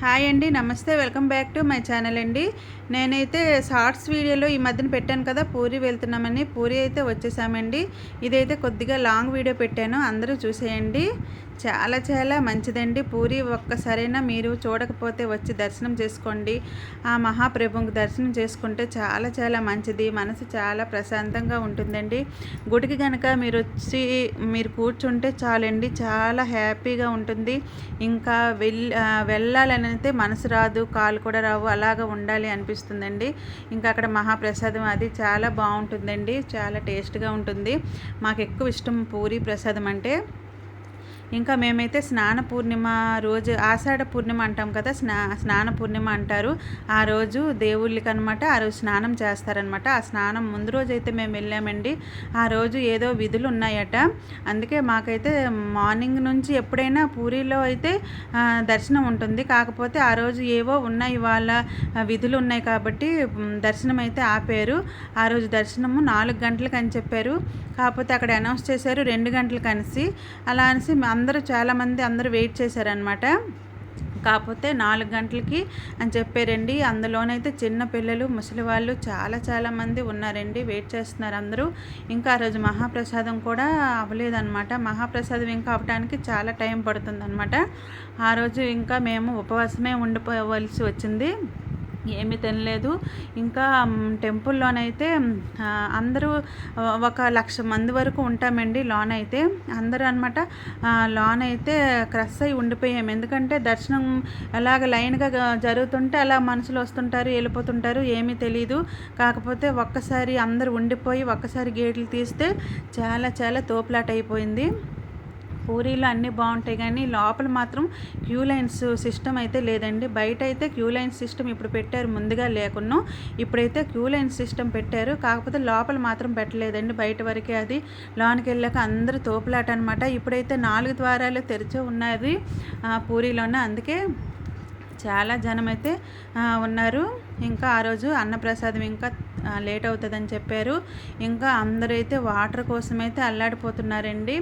Hi అండి, నమస్తే. Welcome back to my channel అండి. నేనైతే షార్ట్స్ వీడియోలో ఈ మధ్యన పెట్టాను కదా, పూరి వెళ్తున్నామని. పూరి అయితే వచ్చేసామండి. ఇదైతే కొద్దిగా లాంగ్ వీడియో పెట్టాను, అందరూ చూసేయండి. చాలా చాలా మంచిదండి పూరి. ఒక్కసారైనా మీరు చూడకపోతే వచ్చి దర్శనం చేసుకోండి. ఆ మహాప్రభువుకి దర్శనం చేసుకుంటే చాలా చాలా మంచిది, మనసు చాలా ప్రశాంతంగా ఉంటుందండి. గుడికి కనుక మీరు వచ్చి మీరు కూర్చుంటే చాలండి, చాలా హ్యాపీగా ఉంటుంది. ఇంకా వెళ్ళాలని అయితే మనసు రాదు, కాళ్ళు కూడా రావు, అలాగా ఉండాలి అనిపిస్తుందండి. ఇంకా అక్కడ మహాప్రసాదం అది చాలా బాగుంటుందండి, చాలా టేస్ట్గా ఉంటుంది. మాకు ఎక్కువ ఇష్టం పూరి ప్రసాదం అంటే. ఇంకా మేమైతే స్నాన పూర్ణిమ రోజు, ఆషాఢ పూర్ణిమ అంటాం కదా, స్నాన పూర్ణిమ అంటారు. ఆ రోజు దేవుళ్ళకి అనమాట ఆ రోజు స్నానం చేస్తారనమాట. ఆ స్నానం ముందు రోజు అయితే మేము వెళ్ళామండి. ఆ రోజు ఏదో విధులు ఉన్నాయట, అందుకే మాకైతే మార్నింగ్ నుంచి ఎప్పుడైనా పూరిలో అయితే దర్శనం ఉంటుంది. కాకపోతే ఆ రోజు ఏవో ఉన్నాయి, వాళ్ళ విధులు ఉన్నాయి కాబట్టి దర్శనం అయితే ఆపారు. ఆ రోజు దర్శనము 4 గంటలకు అని చెప్పారు. కాకపోతే అక్కడ అనౌన్స్ చేశారు 2 గంటలకు అనేసి. అలా అనేసి చాలామంది అందరూ వెయిట్ చేశారనమాట. కాకపోతే 4 గంటలకి అని చెప్పారండి. అందులోనైతే చిన్న పిల్లలు, ముసలి వాళ్ళు చాలా చాలామంది ఉన్నారండి, వెయిట్ చేస్తున్నారు అందరూ. ఇంకా ఆ రోజు మహాప్రసాదం కూడా అవ్వలేదన్నమాట. మహాప్రసాదం ఇంకా అవ్వడానికి చాలా టైం పడుతుందన్నమాట. ఆ రోజు ఇంకా మేము ఉపవాసమే ఉండిపోవలసి వచ్చింది, ఏమీ తినలేదు. ఇంకా టెంపుల్లోనైతే అందరూ 1,00,000 మంది వరకు ఉంటామండి. లోన్ అయితే అందరూ అనమాట. లోన్ అయితే క్రష్ అయి ఉండిపోయాము. ఎందుకంటే దర్శనం అలాగ లైన్గా జరుగుతుంటే అలా మనుషులు వస్తుంటారు, వెళ్ళిపోతుంటారు, ఏమీ తెలీదు. కాకపోతే ఒక్కసారి అందరూ ఉండిపోయి ఒక్కసారి గేట్లు తీస్తే చాలా చాలా తోపులాట అయిపోయింది. పూరీలు అన్నీ బాగుంటాయి కానీ లోపల మాత్రం క్యూ లైన్స్ సిస్టమ్ అయితే లేదండి. బయట అయితే క్యూ లైన్ సిస్టమ్ ఇప్పుడు పెట్టారు, ముందుగా లేకున్నా ఇప్పుడైతే క్యూ లైన్ సిస్టమ్ పెట్టారు. కాకపోతే లోపల మాత్రం పెట్టలేదండి, బయట వరకే. అది లోనికి వెళ్ళాక అందరూ తోపులాట అనమాట. ఇప్పుడైతే 4 ద్వారాలు తెరిచే ఉన్నది పూరీలోన, అందుకే చాలా జనం అయితే ఉన్నారు. ఇంకా ఆ రోజు అన్నప్రసాదం ఇంకా లేట్ అవుతుందని చెప్పారు. ఇంకా అందరైతే వాటర్ కోసం అయితే అల్లాడిపోతున్నారండి.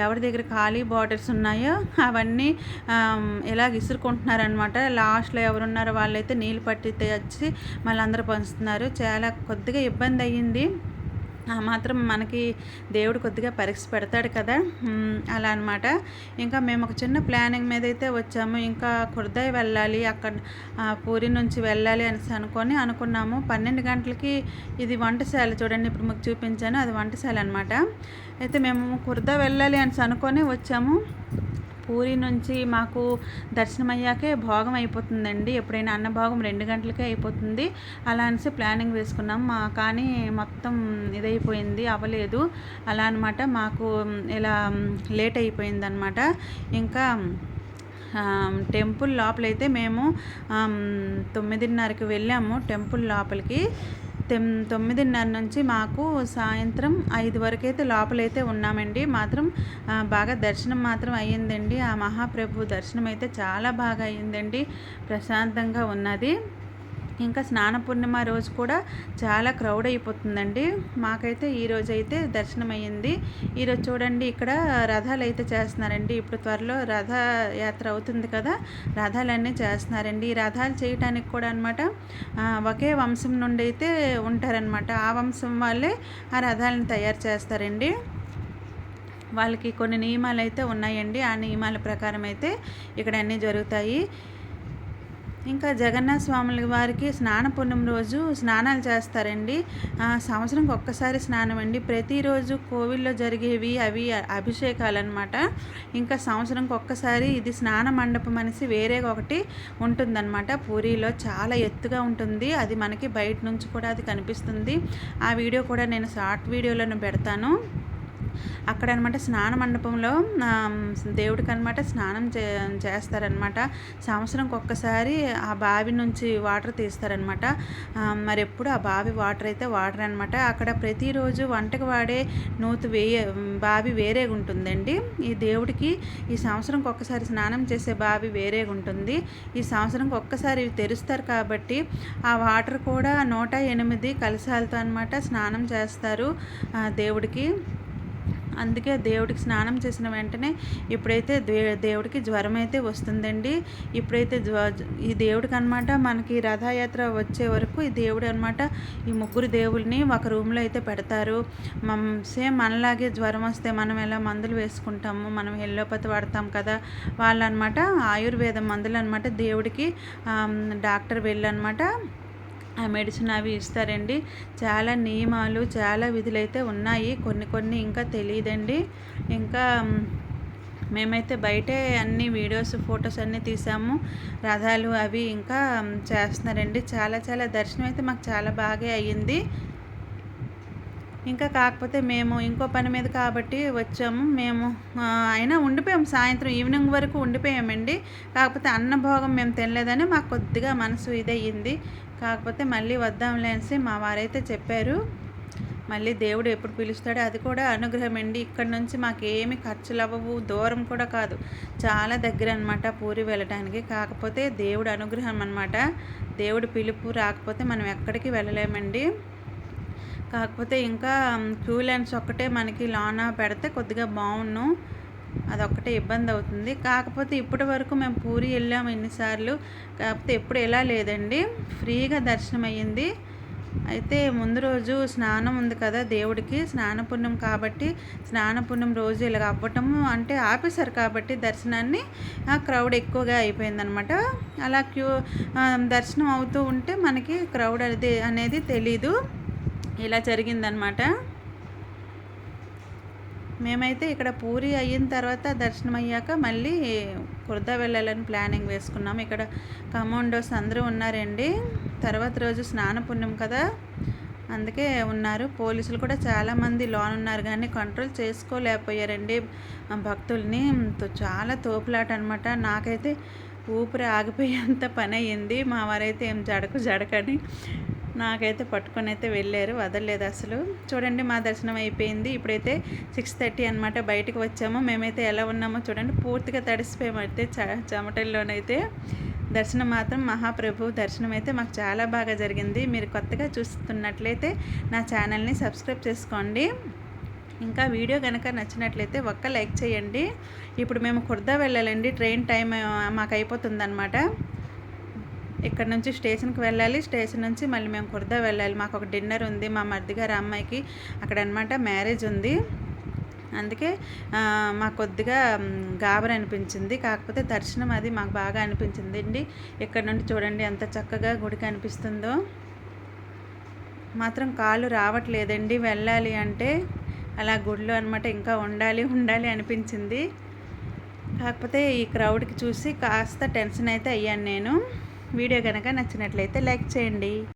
ఎవరి దగ్గర ఖాళీ బాటిల్స్ ఉన్నాయో అవన్నీ ఇలా విసురుకుంటున్నారనమాట. లాస్ట్లో ఎవరున్నారో వాళ్ళైతే నీళ్ళు పట్టి తెచ్చి మళ్ళీ అందరూ పంచుతున్నారు. చాలా కొద్దిగా ఇబ్బంది అయ్యింది. మాత్రం మనకి దేవుడు కొద్దిగా పరీక్ష పెడతాడు కదా, అలా అనమాట. ఇంకా మేము ఒక చిన్న ప్లానింగ్ మీద అయితే వచ్చాము. ఇంకా ఖుర్దాయి వెళ్ళాలి, అక్కడ పూరి నుంచి వెళ్ళాలి అనేసి అనుకున్నాము. 12 గంటలకి ఇది వంటశాల, చూడండి ఇప్పుడు మీకు చూపించాను, అది వంటశాల అనమాట. అయితే మేము ఖుర్దా వెళ్ళాలి అనేసి అనుకొని వచ్చాము. పూరి నుంచి మాకు దర్శనం అయ్యాకే భోగం అయిపోతుందండి. ఎప్పుడైనా అన్నభోగం 2 గంటలకే అయిపోతుంది. అలా అనేసి ప్లానింగ్ వేసుకున్నాం, కానీ మొత్తం ఇదైపోయింది, అవ్వలేదు. అలా అనమాట. మాకు ఇలా లేట్ అయిపోయిందనమాట. ఇంకా టెంపుల్ లోపలైతే మేము 9:30కి వెళ్ళాము టెంపుల్ లోపలికి. 9:30 నుంచి మాకు సాయంత్రం 5 వరకు అయితే లోపలైతే ఉన్నామండి. మాత్రం బాగా దర్శనం మాత్రం అయ్యిందండి. ఆ మహాప్రభు దర్శనం అయితే చాలా బాగా అయ్యిందండి, ప్రశాంతంగా ఉన్నది. ఇంకా స్నాన పూర్ణిమ రోజు కూడా చాలా క్రౌడ్ అయిపోతుందండి. మాకైతే ఈరోజు అయితే దర్శనం అయ్యింది. ఈరోజు చూడండి ఇక్కడ రథాలు అయితే చేస్తున్నారండి. ఇప్పుడు త్వరలో రథయాత్ర అవుతుంది కదా, రథాలన్నీ చేస్తున్నారండి. ఈ రథాలు చేయటానికి కూడా అనమాట ఒకే వంశం నుండి అయితే ఉంటారనమాట. ఆ వంశం వాళ్ళే ఆ రథాలను తయారు చేస్తారండి. వాళ్ళకి కొన్ని నియమాలు అయితే ఉన్నాయండి. ఆ నియమాల ప్రకారం అయితే ఇక్కడ అన్నీ జరుగుతాయి. ఇంకా జగన్నాథ స్వాముల వారికి స్నాన పూర్ణిమ రోజు స్నానాలు చేస్తారండి. సంవత్సరంకి ఒక్కసారి స్నానం అండి. ప్రతిరోజు కోవిల్లో జరిగేవి అవి అభిషేకాలు అనమాట. ఇంకా సంవత్సరంకి ఒక్కసారి ఇది స్నాన మండపం అనేసి వేరే ఒకటి ఉంటుందన్నమాట. పూరిలో చాలా ఎత్తుగా ఉంటుంది, అది మనకి బయట నుంచి కూడా అది కనిపిస్తుంది. ఆ వీడియో కూడా నేను షార్ట్ వీడియోలను పెడతాను. అక్కడ అనమాట స్నాన మండపంలో దేవుడికి అనమాట స్నానం చేస్తారనమాట. సంవత్సరంకి ఒక్కసారి ఆ బావి నుంచి వాటర్ తీస్తారనమాట. మరి ఎప్పుడు ఆ బావి వాటర్ అయితే వాటర్ అనమాట. అక్కడ ప్రతిరోజు వంటకు వాడే బావి వేరేగా ఉంటుందండి. ఈ దేవుడికి ఈ సంవత్సరంకి ఒక్కసారి స్నానం చేసే బావి వేరేగా ఉంటుంది. ఈ సంవత్సరంకి ఒక్కసారి తెరుస్తారు కాబట్టి ఆ వాటర్ కూడా 108 కలశాలతో అనమాట స్నానం చేస్తారు దేవుడికి. అందుకే దేవుడికి స్నానం చేసిన వెంటనే ఇప్పుడైతే దేవుడికి జ్వరం అయితే వస్తుందండి. ఇప్పుడైతే ఈ దేవుడికి అనమాట మనకి రథయాత్ర వచ్చే వరకు ఈ దేవుడు అనమాట ఈ ముగ్గురు దేవుల్ని ఒక రూమ్లో అయితే పెడతారు. సేమ్ మనలాగే జ్వరం వస్తే మనం ఎలా మందులు వేసుకుంటాము, మనం ఎల్లోపతి వాడతాం కదా, వాళ్ళనమాట ఆయుర్వేద మందులు అనమాట దేవుడికి డాక్టర్ వెళ్ళనమాట ఆ మెడిసిన్ అవి ఇస్తారండి. చాలా నియమాలు, చాలా విధులైతే ఉన్నాయి. కొన్ని ఇంకా తెలియదండి. ఇంకా మేమైతే బయటే అన్ని వీడియోస్, ఫొటోస్ అన్నీ తీసాము. రథాలు అవి ఇంకా చేస్తున్నారండి. చాలా దర్శనం అయితే మాకు చాలా బాగా అయ్యింది. ఇంకా కాకపోతే మేము ఇంకో పని మీద కాబట్టి వచ్చాము. మేము అయినా ఉండిపోయాము, సాయంత్రం ఈవినింగ్ వరకు ఉండిపోయామండి. కాకపోతే అన్నభోగం మేము తినలేదని మాకు కొద్దిగా మనసు ఇదయ్యింది. కాకపోతే మళ్ళీ వద్దాంలే అనేసి మా వారైతే చెప్పారు. మళ్ళీ దేవుడు ఎప్పుడు పిలుస్తాడో అది కూడా అనుగ్రహం అండి. ఇక్కడ నుంచి మాకేమి ఖర్చులు అవ్వవు, దూరం కూడా కాదు, చాలా దగ్గర అనమాట పూరి వెళ్ళడానికి. కాకపోతే దేవుడు అనుగ్రహం అనమాట. దేవుడు పిలుపు రాకపోతే మనం ఎక్కడికి వెళ్ళలేమండి. కాకపోతే ఇంకా క్యూ లైన్స్ ఒక్కటే మనకి లోన పెడితే కొద్దిగా బాగుండు, అదొక్కటే ఇబ్బంది అవుతుంది. కాకపోతే ఇప్పటి వరకు మేము పూరి వెళ్ళాము ఎన్నిసార్లు, కాకపోతే ఎప్పుడు ఎలా లేదండి, ఫ్రీగా దర్శనం అయ్యింది. అయితే ముందు రోజు స్నానం ఉంది కదా దేవుడికి, స్నానపుణ్యం కాబట్టి స్నానపుణ్యం రోజు ఇలాగ అవ్వటము అంటే ఆపేశారు కాబట్టి దర్శనాన్ని క్రౌడ్ ఎక్కువగా అయిపోయిందనమాట. అలా దర్శనం అవుతూ ఉంటే మనకి క్రౌడ్ అనేది తెలీదు, ఇలా జరిగిందనమాట. మేమైతే ఇక్కడ పూరి అయిన తర్వాత దర్శనం అయ్యాక మళ్ళీ కుర్దా వెళ్ళాలని ప్లానింగ్ వేసుకున్నాము. ఇక్కడ కమాండోస్ అందరూ ఉన్నారండి. తర్వాత రోజు స్నానపుణ్యం కదా, అందుకే ఉన్నారు. పోలీసులు కూడా చాలామంది లోన్ ఉన్నారు కానీ కంట్రోల్ చేసుకోలేకపోయారండి భక్తుల్ని. చాలా తోపులాట అనమాట. నాకైతే ఊపిరి ఆగిపోయేంత పని అయ్యింది. మా వారైతే ఏం జడకని నాకైతే పట్టుకొని అయితే వెళ్ళారు, వదలలేదు అసలు. చూడండి మా దర్శనం అయిపోయింది. ఇప్పుడైతే 6:30 అనమాట, బయటకు వచ్చాము. మేమైతే ఎలా ఉన్నామో చూడండి, పూర్తిగా తడిసిపోయామైతే చెమటల్లోనైతే. దర్శనం మాత్రం మహాప్రభు దర్శనం అయితే మాకు చాలా బాగా జరిగింది. మీరు కొత్తగా చూస్తున్నట్లయితే నా ఛానల్ని సబ్స్క్రైబ్ చేసుకోండి. ఇంకా వీడియో కనుక నచ్చినట్లయితే ఒక్క లైక్ చేయండి. ఇప్పుడు మేము కుర్దా వెళ్ళాలండి, ట్రైన్ టైం మాకు అయిపోతుందన్నమాట. ఇక్కడ నుంచి స్టేషన్కి వెళ్ళాలి, స్టేషన్ నుంచి మళ్ళీ మేము కుర్దా వెళ్ళాలి. మాకు ఒక డిన్నర్ ఉంది, మా మరిది గారి అమ్మాయికి అక్కడ అనమాట మ్యారేజ్ ఉంది. అందుకే మాకు కొద్దిగా గాబర అనిపించింది. కాకపోతే దర్శనం అది మాకు బాగా అనిపించింది అండి. ఇక్కడ నుండి చూడండి ఎంత చక్కగా గుడికి అనిపిస్తుందో. మాత్రం కాళ్ళు రావట్లేదండి వెళ్ళాలి అంటే, అలా గుడిలో అనమాట ఇంకా ఉండాలి అనిపించింది. కాకపోతే ఈ క్రౌడ్కి చూసి కాస్త టెన్షన్ అయితే అయ్యాను నేను. వీడియో కనుక నచ్చినట్లయితే లైక్ చేయండి.